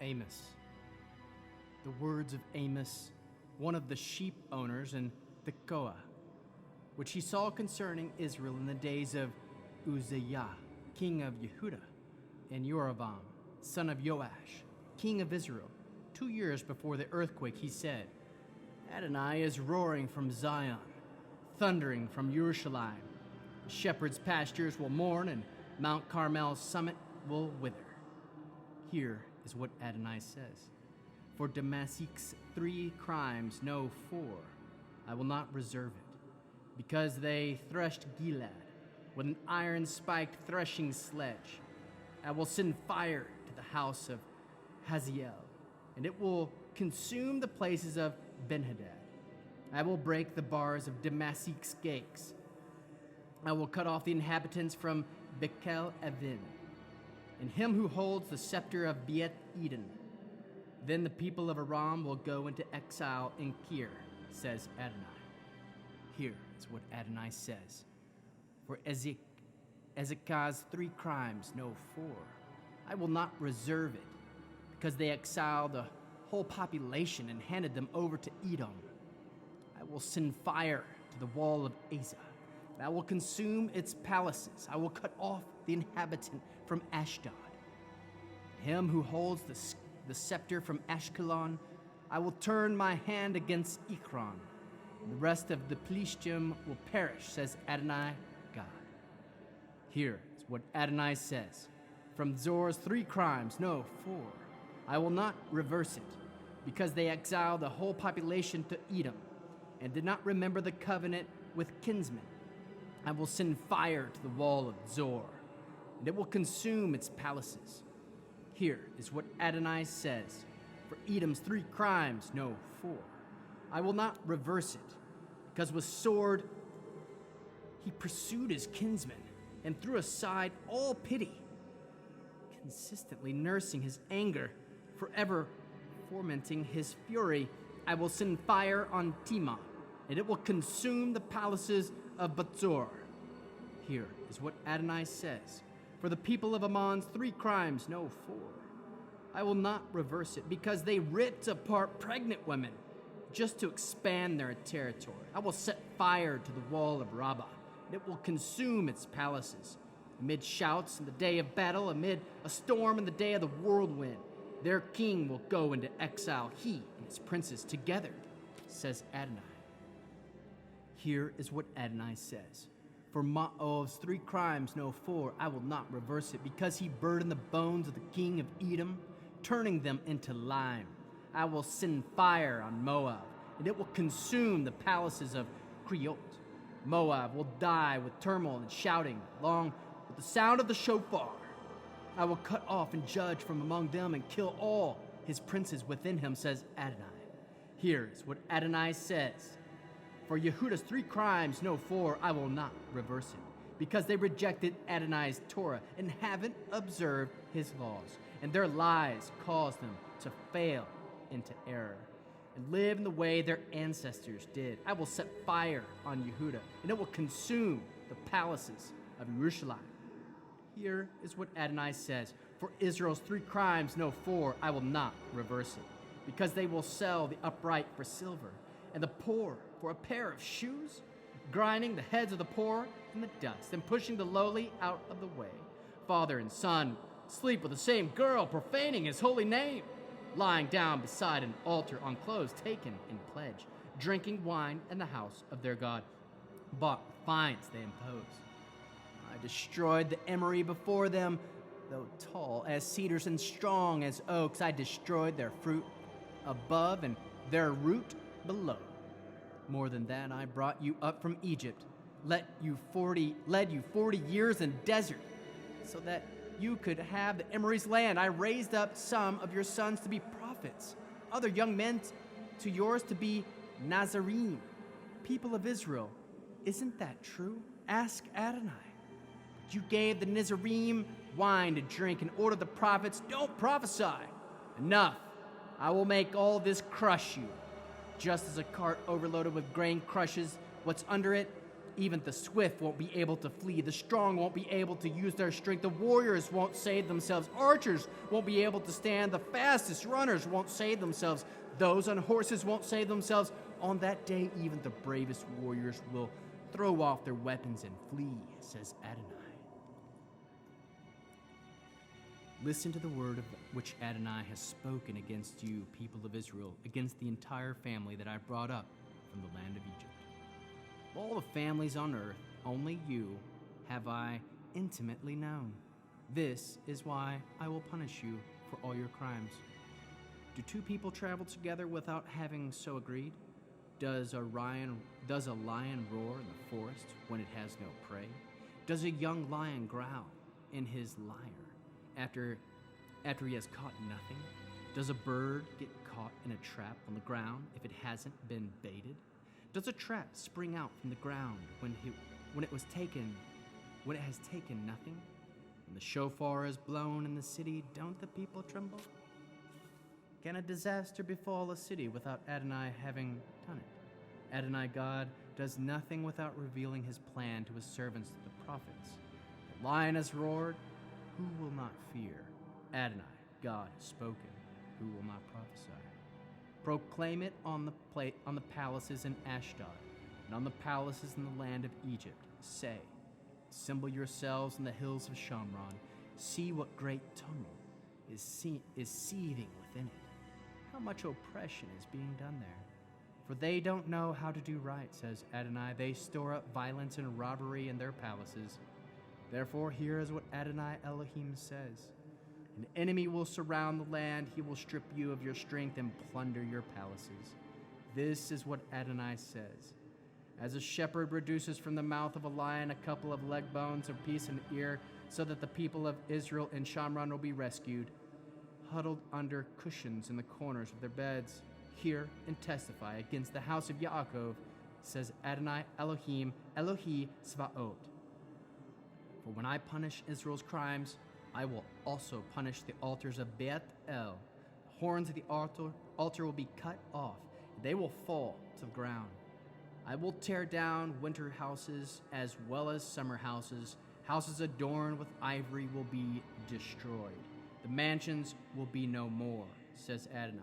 Amos. The words of Amos, one of the sheep owners in Tekoa, which he saw concerning Israel in the days of Uzziah, king of Yehudah, and Jeroboam, son of Joash, king of Israel. 2 years before the earthquake, he said, Adonai is roaring from Zion, thundering from Jerusalem. The shepherd's pastures will mourn, and Mount Carmel's summit will wither. Here is what Adonai says. For Damascus 3 crimes, no 4, I will not reserve it, because they threshed Gilead with an iron-spiked threshing sledge. I will send fire to the house of Hazael, and it will consume the places of Ben-Hadad. I will break the bars of Damascus gates. I will cut off the inhabitants from Bekel Avin, and him who holds the scepter of Beit Eden. Then the people of Aram will go into exile in Kir, says Adonai. Here is what Adonai says. For Ezekiah's 3 crimes, no 4, I will not reserve it, because they exiled the whole population and handed them over to Edom. I will send fire to the wall of Asa, and I will consume its palaces. I will cut off the inhabitant from Ashdod. Him who holds the scepter from Ashkelon, I will turn my hand against Ekron. The rest of the Plishtim will perish, says Adonai God. Here is what Adonai says. From Zor's 3 crimes, no 4, I will not reverse it, because they exiled the whole population to Edom and did not remember the covenant with kinsmen. I will send fire to the wall of Zor, and it will consume its palaces. Here is what Adonai says. For Edom's 3 crimes, no 4, I will not reverse it, because with sword he pursued his kinsmen and threw aside all pity, consistently nursing his anger, forever fomenting his fury. I will send fire on Timah, and it will consume the palaces of Batzor. Here is what Adonai says. For the people of Ammon's 3 crimes, no 4, I will not reverse it, because they ripped apart pregnant women just to expand their territory. I will set fire to the wall of Rabbah, and it will consume its palaces. Amid shouts in the day of battle, amid a storm in the day of the whirlwind, their king will go into exile, he and his princes together, says Adonai. Here is what Adonai says. For Moab's 3 crimes, no 4, I will not reverse it, because he burdened the bones of the king of Edom, turning them into lime. I will send fire on Moab, and it will consume the palaces of Creot. Moab will die with turmoil and shouting, along with the sound of the shofar. I will cut off and judge from among them and kill all his princes within him, says Adonai. Here is what Adonai says. For Yehudah's 3 crimes, no 4, I will not reverse it, because they rejected Adonai's Torah and haven't observed his laws, and their lies caused them to fail into error and live in the way their ancestors did. I will set fire on Yehudah, and it will consume the palaces of Jerusalem. Here is what Adonai says. For Israel's 3 crimes, no 4, I will not reverse it, because they will sell the upright for silver, and the poor for a pair of shoes, grinding the heads of the poor in the dust, and pushing the lowly out of the way. Father and son sleep with the same girl, profaning his holy name, lying down beside an altar on clothes taken in pledge, drinking wine in the house of their God, bought with fines they impose. I destroyed the emery before them, though tall as cedars and strong as oaks. I destroyed their fruit above and their root below. More than that, I brought you up from Egypt, led you 40 years in desert, so that you could have the emery's land. I raised up some of your sons to be prophets, other young men to yours to be Nazarene. People of Israel, isn't that true? Ask Adonai. But you gave the Nazarene wine to drink and ordered the prophets, don't prophesy. Enough. I will make all this crush you. Just as a cart overloaded with grain crushes what's under it, Even the swift won't be able to flee. The strong won't be able to use their strength. The warriors won't save themselves. Archers won't be able to stand. The fastest runners won't save themselves. Those on horses won't save themselves. On that day, even the bravest warriors will throw off their weapons and flee, says Adonai. Listen to the word of which Adonai has spoken against you, people of Israel, against the entire family that I brought up from the land of Egypt. Of all the families on earth, only you have I intimately known. This is why I will punish you for all your crimes. Do two people travel together without having so agreed? Does a lion roar in the forest when it has no prey? Does a young lion growl in his lair after he has caught nothing? Does a bird get caught in a trap on the ground if it hasn't been baited? Does a trap spring out from the ground when it has taken nothing? When the shofar is blown in the city, don't the people tremble? Can a disaster befall a city without Adonai having done it? Adonai God does nothing without revealing his plan to his servants, the prophets. The lion has roared, who will not fear? Adonai God has spoken, who will not prophesy? Proclaim it on the palaces in Ashdod, and on the palaces in the land of Egypt. Say, assemble yourselves in the hills of Shamron. See what great tumult is seething within it. How much oppression is being done there. For they don't know how to do right, says Adonai. They store up violence and robbery in their palaces. Therefore, here is what Adonai Elohim says. An enemy will surround the land. He will strip you of your strength and plunder your palaces. This is what Adonai says. As a shepherd reduces from the mouth of a lion a couple of leg bones, a piece and ear, so that the people of Israel and Shamron will be rescued, huddled under cushions in the corners of their beds, hear and testify against the house of Yaakov, says Adonai Elohim, Elohi Tzvaot. For when I punish Israel's crimes, I will also punish the altars of Beth El. The horns of the altar will be cut off. They will fall to the ground. I will tear down winter houses as well as summer houses. Houses adorned with ivory will be destroyed. The mansions will be no more, says Adonai.